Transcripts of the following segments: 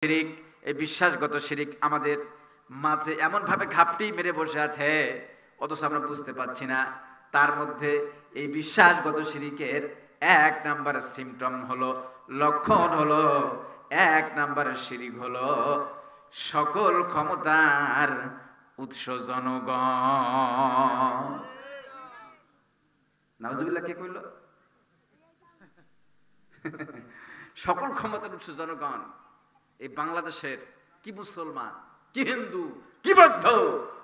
শিরিক, এই বিশ্বাসগত শিরিক আমাদের মাঝে এমন ভাবে ঘাপটি মেরে বসে আছে, অথচ আমরা বুঝতে পারছি না। তার মধ্যে এই বিশ্বাসগত শিরিকের এক নাম্বারের সিমটম হলো, লক্ষণ হলো, এক নাম্বারের শিরিক হলো সকল ক্ষমতার উৎস জনগণ। নাউজুবিল্লাহ, কে কইল? সকল ক্ষমতার উৎস জনগণ। এই বাংলাদেশের কি মুসলমান, কি হিন্দু, কি বৌদ্ধ,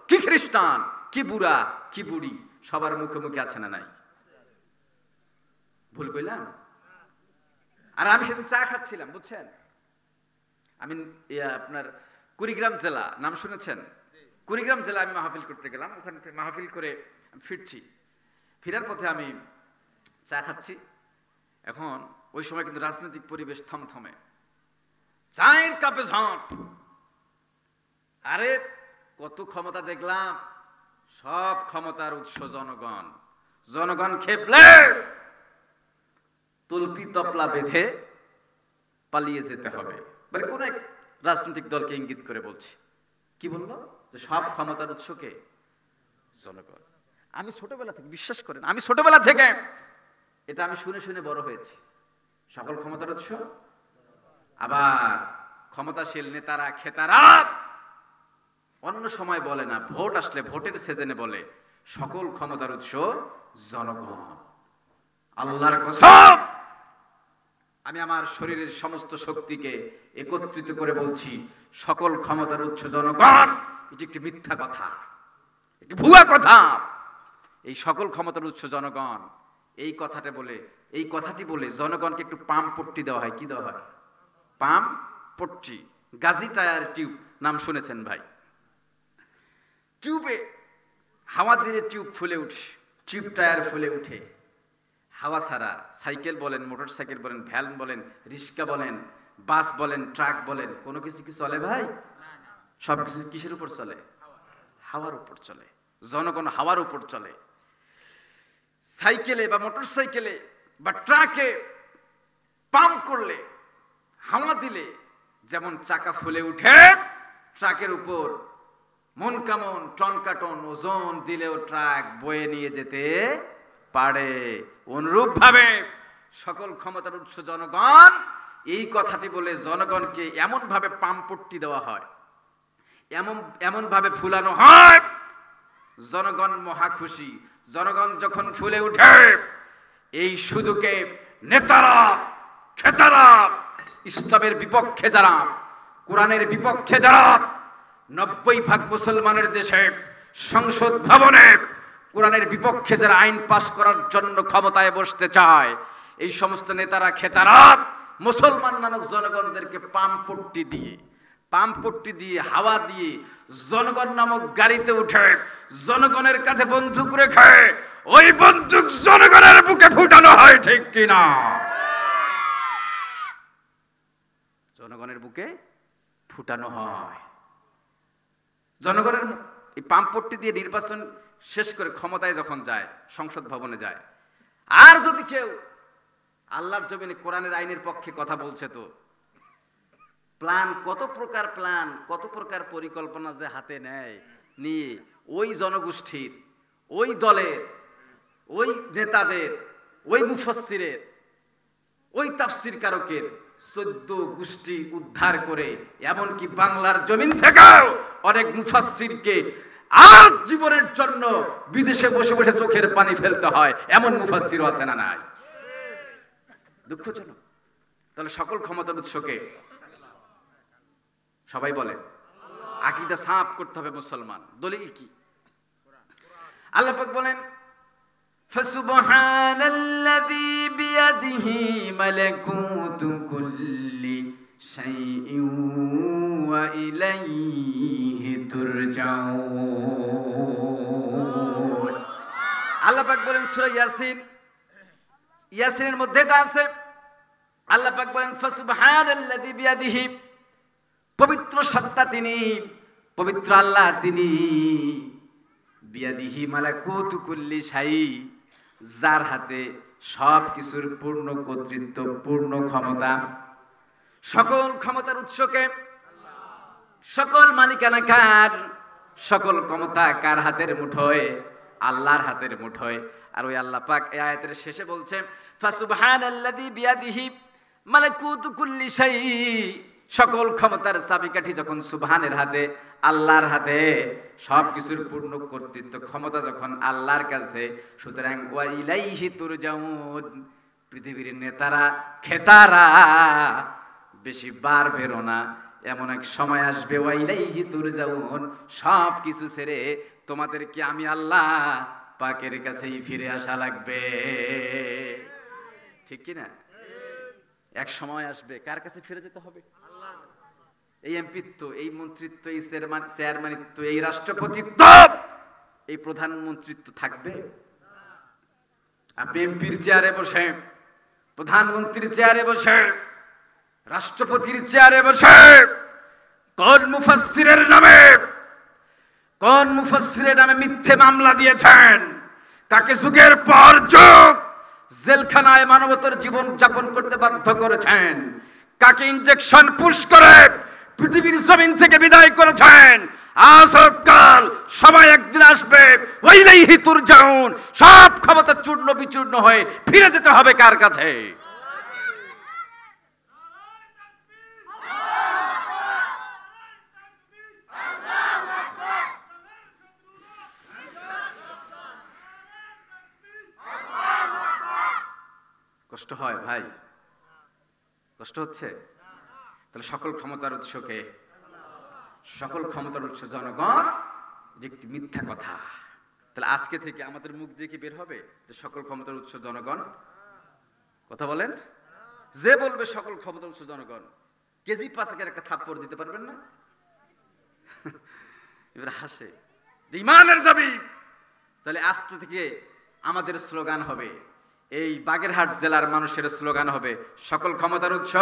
কি খ্রিস্টান, কি বুড়া, কি বুড়ি, সবার মুখে মুখে আছে না নাই? ভুল কইলাম? আর আমি সেদিন চা খাচ্ছিলাম, বুঝছেন, আমি আপনার কুড়িগ্রাম জেলা নাম শুনেছেন? কুড়িগ্রাম জেলা আমি মাহফিল করতে গেলাম, ওখানে মাহফিল করে ফিরছি, ফেরার পথে আমি চা খাচ্ছি। এখন ওই সময় কিন্তু রাজনৈতিক পরিবেশ থমথমে, চায়ের কাপে ঝাঁপ। আরে কত ক্ষমতা দেখলাম, সব ক্ষমতার উৎস জনগণ। জনগণ খেপলে তুলপি তপলা বেঁধে পালিয়ে যেতে হবে। মানে কোন এক রাজনৈতিক দলকে ইঙ্গিত করে বলছি। কি বললো? যে সব ক্ষমতার উৎসকে জনগণ। আমি ছোটবেলা থেকে, বিশ্বাস করেন, আমি ছোটবেলা থেকে এটা আমি শুনে শুনে বড় হয়েছি। সকল ক্ষমতার উৎস। আবার ক্ষমতাশীল নেতারা খেতারা অন্য সময় বলে না, ভোট আসলে ভোটের সিজনে বলে সকল ক্ষমতার উৎস জনগণ। আল্লাহর কসম, আমি আমার শরীরের সমস্ত শক্তিকে একত্রিত করে বলছি, সকল ক্ষমতার উৎস জনগণ এটি একটি মিথ্যা কথা, একটি ভুয়া কথা। এই সকল ক্ষমতার উৎস জনগণ এই কথাটি বলে জনগণকে একটু পাম্প পট্টি দেওয়া হয়। কি দেওয়া হয়? পাম্প পট্টি। গাজী টায়ার টিউব নাম শুনেছেন ভাই? টিউবে হাওয়া দিলে টিউব ফুলে উঠে, টিউব টায়ার ফুলে উঠে। হাওয়া ছাড়া সাইকেল বলেন, মোটর সাইকেল বলেন, ভ্যান বলেন, রিক্সা বলেন, বাস বলেন, ট্রাক বলেন, কোনো কিছু কি চলে ভাই? সব কিছু কিসের উপর চলে? হাওয়ার উপর চলে। জনগণ হাওয়ার উপর চলে। সাইকেলে বা মোটর সাইকেলে বা ট্রাকে পাম্প করলে, হাওয়া দিলে যেমন চাকা ফুলে উঠে, ট্রাকের উপর মন কামন টন কাটন ওজন দিলেও ট্রাক বয়ে নিয়ে যেতে পারে। অনুরূপ ভাবে সকল ক্ষমতার উৎস জনগণ, এই কথাটি বলে জনগণকে এমন ভাবে পাম্পট্টি দেওয়া হয়, এমন ভাবে ফুলানো হয়, জনগণ মহা খুশি। জনগণ যখন ফুলে উঠে, এই সুযোগে নেতারা খেতারা, ইসলামের বিপক্ষে যারা, কোরআনের বিপক্ষে যারা, 90% মুসলমানের দেশে সংসদ ভবনে কোরআনের বিপক্ষে যারা আইন পাশ করার জন্য ক্ষমতায় বসতে চায়, এই সমস্ত নেতারা খেতারা মুসলমান নামক জনগণদেরকে পাম্পট্টি দিয়ে হাওয়া দিয়ে জনগণ নামক গাড়িতে উঠে জনগণের কাছে বন্দুক রেখে ওই বন্দুক জনগণের বুকে ফুটানো হয়। ঠিক কিনা? জনগণের বুকে ফুটানো হয়। জনগণের এই পাম্পট্টি দিয়ে নির্বাচন শেষ করে ক্ষমতায় যখন যায়, সংসদ ভবনে যায়, আর যদি কেউ আল্লাহর জমিনে কোরআনের আইনের পক্ষে কথা বলছে, তো প্ল্যান, কত প্রকার পরিকল্পনা যে হাতে নেয়, নিয়ে ওই জনগোষ্ঠীর, ওই দলের, ওই নেতাদের, ওই মুফাসসিরের, ওই তাফসীর কারকের 14 গোষ্ঠী উদ্ধার করে, এমনকি বাংলার জমিন থেকেও অনেক মুফাসসিরকে আজ জীবনের জন্য বিদেশে বসে বসে চোখের পানি ফেলতে হয়, এমন মুফাসসিরও আছে না নাই? দুঃখজনক। তাহলে সকল ক্ষমতার উৎসকে সবাই বলে আকীদা সাফ করতে হবে মুসলমান। দলিল কি? আল্লাহ পাক বলেন, ফাসুবহানাল্লাযী বিয়াদিহি মালাকুতু কুল্লি শাইইন ওয়া ইলাইহি তুরজাউন। আল্লাহ পাক বলেন সূরা ইয়াসিনের মধ্যে এটা আছে। আল্লাহ পাক বলেন, ফাসুবহানাল্লাযী বিয়াদিহি, পবিত্র সত্তা তিনি, পবিত্র আল্লাহ তিনি, বিয়াদিহি মালাকুতু কুল্লি শাই, যার হাতে সব কিছুর পূর্ণ কর্তৃত্ব, পূর্ণ ক্ষমতা। সকল ক্ষমতার উৎসকে সকল মালিকানা কার, সকল ক্ষমতা কার হাতের মুঠোয়? আল্লাহর হাতের মুঠোয়। আর ওই আল্লাহ পাক এই আয়াতের শেষে বলছে ফাসুবহানাল্লাযী বিয়াদিহি মালাকুতু কুল্লি শাই, সকল ক্ষমতার চাবিকাঠি যখন সুবহানের হাতে, আল্লাহর হাতে, সবকিছুর পূর্ণ কর্তৃত্ব ক্ষমতা যখন আল্লাহর কাছে, সুতরাং ওয়া ইলাইহি তুরজাউন, পৃথিবীর নেতারা খেতারা বেশি বার বেরো না, এমন এক সময় আসবে ওয়া ইলাইহি তুরজাউন, সব কিছু ছেড়ে তোমাদেরকে আমি আল্লাহ পাকের কাছেই ফিরে আসা লাগবে। ঠিক কি না? এক সময় আসবে কার কাছে ফিরে যেতে হবে? এই এমপিত্ব, এই মন্ত্রিত্ব, এই চেয়ারম্যানিত্ব, এই রাষ্ট্রপতিত্ব, এই প্রধানমন্ত্রিত্ব থাকবে? আপনি এমপির চেয়ারে বসে, প্রধানমন্ত্রীর চেয়ারে বসে, রাষ্ট্রপতির চেয়ারে বসে কোন মুফাসসিরের নামে মিথ্যে মামলা দিয়েছেন, তাকে যুগের পর যুগ জেলখানায় মানবতার জীবন যাপন করতে বাধ্য করেছেন, কাকে ইনজেকশন পুশ করে পৃথিবীর জমিন থেকে বিদায় করেছেন, আজ কাল সময় একদিন আসবে ওয়াইলাইহি তুরজাউন, সব ক্ষমতা চূর্ণ বিচূর্ণ হয়ে ফিরে যেতে হবে কার কাছে? কষ্ট হয় ভাই, কষ্ট হচ্ছে? তাহলে সকল ক্ষমতার উৎসকে, সকল ক্ষমতার উৎস জনগণ, যে একটি মিথ্যা কথা। তাহলে আজকে থেকে আমাদের মুখ দিয়ে কি বের হবে যে সকল ক্ষমতার উৎস জনগণ? কথা বলেন। যে বলবে সকল ক্ষমতার উৎস জনগণ, কেজি পাঁচেকের একটা থাপ্পড় দিতে পারবেন না? এবার হাসে ইমানের দাবি। তাহলে আজকে থেকে আমাদের স্লোগান হবে, এই বাগেরহাট জেলার মানুষের স্লোগান হবে সকল ক্ষমতার উৎস,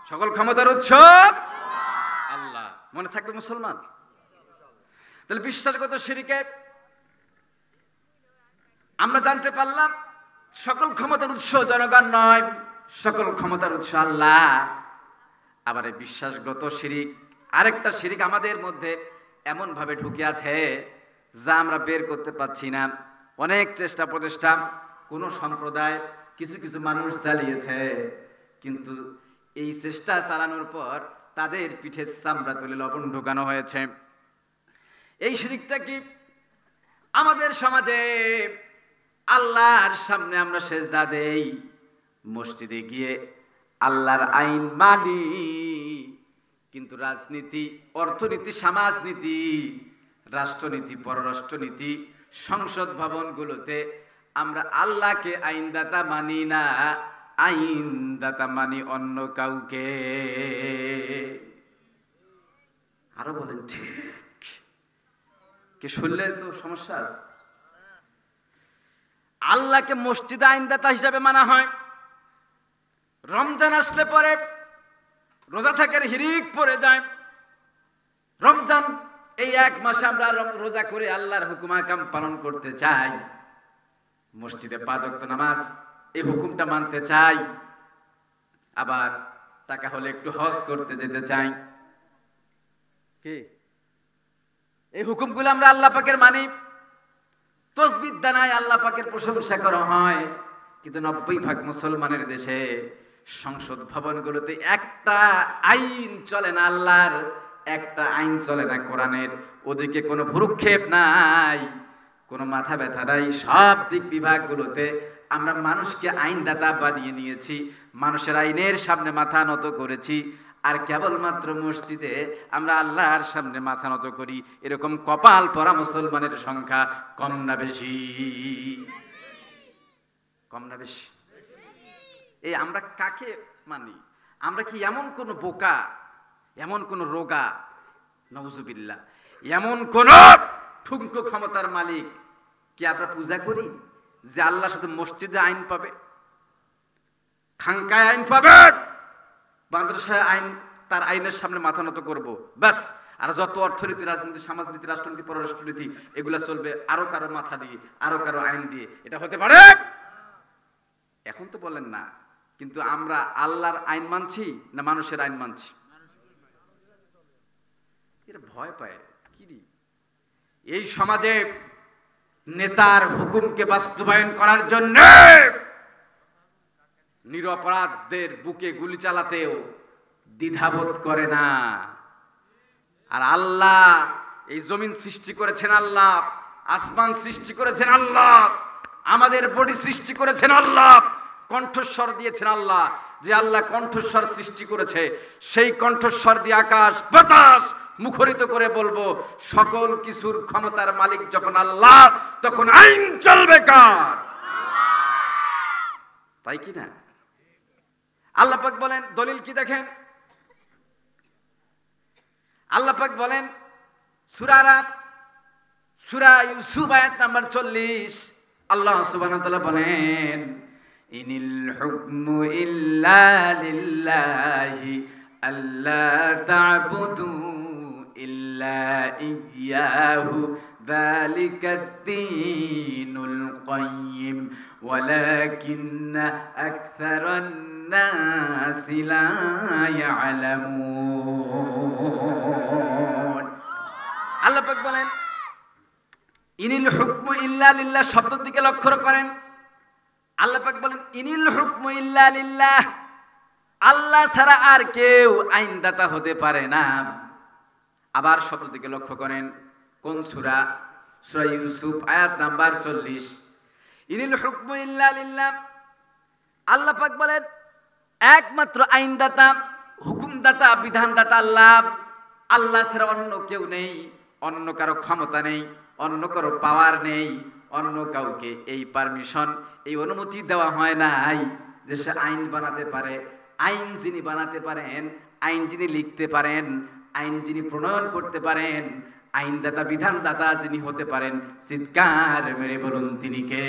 সকল ক্ষমতার উৎস আল্লাহ। মনে থাকবে মুসলমান? তাহলে বিশ্বাসগত শিরকে আমরা জানতে পারলাম সকল ক্ষমতার উৎস জনগণ নয়, সকল ক্ষমতার উৎস আল্লাহ। আবার এই বিশ্বাসগত শিরিক, আরেকটা শিরিক আমাদের মধ্যে এমন ভাবে ঢুকে আছে যা আমরা বের করতে পারছি না। অনেক চেষ্টা প্রচেষ্টা কোন সম্প্রদায়, কিছু কিছু মানুষ চালিয়েছে, কিন্তু এই চেষ্টা চালানোর পর তাদের পিঠে চামড়া তুলে লবণ ঢোকানো হয়েছে। এই শিরিকটা কি? আমাদের সমাজে আল্লাহর সামনে আমরা সেজদা দেই, মসজিদে গিয়ে আল্লাহর আইন মানি, কিন্তু রাজনীতি, অর্থনীতি, সমাজনীতি, রাষ্ট্রনীতি, পররাষ্ট্রনীতি, সংসদ ভবনগুলোতে আমরা আল্লাহকে আইনদাতা মানি না, আইনদাতা মানি অন্য কাউকে। আরো বলেন ঠিক? কে শুনলে তো সমস্যা আছে। আল্লাহকে মসজিদে আইনদাতা হিসাবে মানা হয়। রমজান আসলে পরে রোজা থাকার হিরিক পড়ে যায়। রমজান এই এক মাসে আমরা রোজা করে আল্লাহর হুকুম আহকাম পালন করতে চাই, মসজিদে 5 ওয়াক্ত নামাজ, এই হুকুমটা মানতে চাই, আবার টাকা হলে একটু হজ করতে যেতে চাই। কি এই হুকুমগুলো আমরা আল্লাহ পাকের মানি, তাসবিহ দানায় আল্লাহ পাকের প্রশংসা করা হয়, কিন্তু 90% মুসলমানের দেশে সংসদ ভবনগুলোতে একটা আইন চলে না আল্লাহর, একটা আইন চলে না কোরআনের। ওদিকে কোনো ভ্রুক্ষেপ নাই, কোনো মাথা ব্যথা নাই। সব দিক বিভাগগুলোতে আমরা মানুষকে আইনদাতা বানিয়ে নিয়েছি, মানুষের আইনের সামনে মাথা নত করেছি, আর কেবলমাত্র মসজিদে আমরা আল্লাহর সামনে মাথা নত করি। এরকম কপাল পরা মুসলমানের সংখ্যা কম না বেশি? কম না বেশি? এই আমরা কাকে মানি? আমরা কি এমন কোন বোকা, এমন কোন রোগা, নাউজুবিল্লাহ, এমন কোন ঠুনকো ক্ষমতার মালিক কি আমরা পূজা করি যে আল্লাহ শুধু মসজিদে আইন পাবে, খানকায় আইন পাবে, মাদ্রাসায় আইন, তার আইনের সামনে মাথা নত করবো ব্যাস, আর যত অর্থনীতি, রাজনীতি, সমাজনীতি, রাষ্ট্রনীতি, পররাষ্ট্রনীতি এগুলা চলবে আরো কারো মাথা দিয়ে, আরো কারো আইন দিয়ে? এটা হতে পারে? এখন তো বলেন না, কিন্তু আমরা আল্লাহর আইন মানছি না মানুষের আইন মানছি? এরা ভয় পায় কি রে? এই সমাজে নেতার হুকুমকে বাস্তবায়ন করার জন্য নিরপরাধদের বুকে গুলি চালাতেও দ্বিধাবোধ করে না। আর আল্লাহ এই জমিন সৃষ্টি করেছেন আল্লাহ, আসমান সৃষ্টি করেছেন আল্লাহ, আমাদের বডি সৃষ্টি করেছেন আল্লাহ, কণ্ঠস্বর দিয়েছেন আল্লাহ। যে আল্লাহ কণ্ঠস্বর সৃষ্টি করেছে সেই কণ্ঠস্বর দিয়ে আকাশ বাতাস মুখরিত করে বলবো সকল কিছুর ক্ষমতার মালিক যখন আল্লাহ, তখন আইন চলবে কার? তাই কি না? আল্লাহ পাক বলেন, দলিল কি দেখেন, আল্লাহ পাক বলেন সূরা ইউসুফ আয়াত নাম্বার 40, আল্লাহ সুবহানাহু ওয়া তাআলা বলেন, ইনিল হুকমু ইল্লা লিল্লাহি আল্লা তা'বুদু ইল্লা ইয়্যাহু যালিকাদ-দীনুল কাইয়্যিম ওয়ালাকিন্না আকসারান নাসি লা ইয়ালামুন। আল্লাহ পাক বলেন ইনিল হুকমু ইল্লা লিল্লাহ, শব্দের দিকে লক্ষ্য করেন। আল্লাহ পাক বলেন ইনিল হুকমু ইল্লা লিল্লাহ, আল্লাহ ছাড়া আর কেউ আইনদাতা হতে পারে না। আবার শব্দের দিকে লক্ষ্য করেন, কোন সূরা? সূরা ইউসুফ আয়াত নাম্বার 40। ইনিল হুকমু ইল্লা লিল্লাহ, আল্লাহ পাক বলেন একমাত্র আইনদাতা, হুকুমদাতা, বিধানদাতা আল্লাহ। আল্লাহ ছাড়া অন্য কেউ নেই, অন্য কারো ক্ষমতা নেই, অন্য কারো পাওয়ার নেই, অন্য কাউকে এই পারমিশন, এই অনুমতি দেওয়া হয় নাই যে সে আইন বানাতে পারে। আইন যিনি বানাতে পারেন, আইন যিনি লিখতে পারেন, আইন যিনি প্রণয়ন করতে পারেন, আইনদাতা বিধানদাতা যিনি হতে পারেন, চিৎকার মেরে বলুন তিনি কে?